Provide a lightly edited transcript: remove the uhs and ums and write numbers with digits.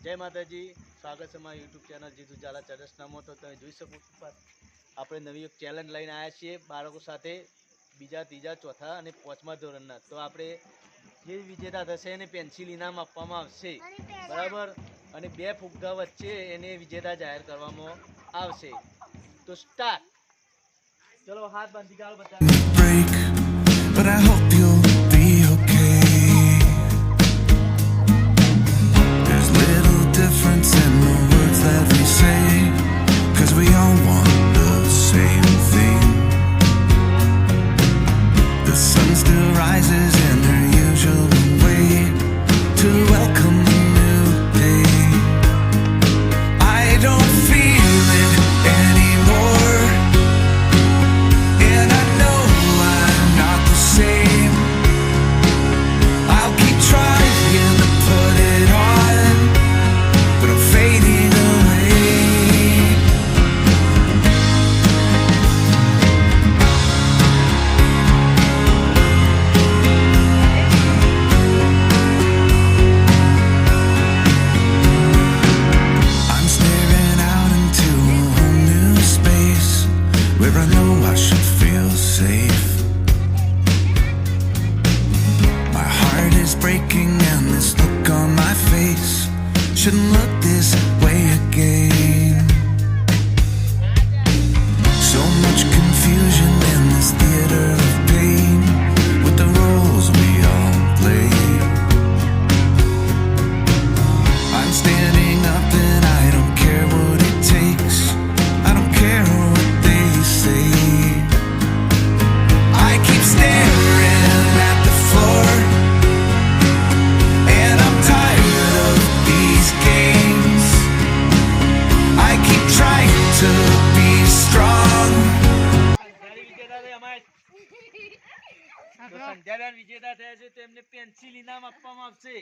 જય માતાજી, સ્વાગત છે મારી યુટ્યુબ ચેનલ જીતુ ઝાલા ચરસનામાં. તો તમે જોઈ શકો છો આપણે નવી એક ચેલેન્જ લઈને આવ્યા છીએ બાળકો સાથે, બીજા ત્રીજા ચોથા અને પાંચમા ધોરણના. તો આપણે જે વિજેતા થશે એને પેન્સિલ ઇનામ આપવામાં આવશે, બરાબર. અને બે ફુગ્ગા વચ્ચે એને વિજેતા જાહેર કરવામાં આવશે. તો સ્ટાર્ટ. ચલો હાથ બાંધી ગાળ બધા. But I hope you'll be okay. There's little difference in the words that we say, 'cause we all want the same thing. The sun still rises in her usual way to welcome the new day. I don't feel it anymore, and I know I'm not the same. I'll keep trying to put it on, but I'm fading away. I'm staring out into a whole new space where I know I should feel safe. My heart is breaking and this look on my face shouldn't look this way again. So much confusion in this theater of pain with the roles we all play. I'm standing up and I don't care what it takes. I don't care what they say. I keep staring at the floor, and I'm tired of these games. I keep trying to be strong. સંધ્યાબેન વિજેતા થયા છે, તેમને pencil ઇનામ આપવામાં આવશે.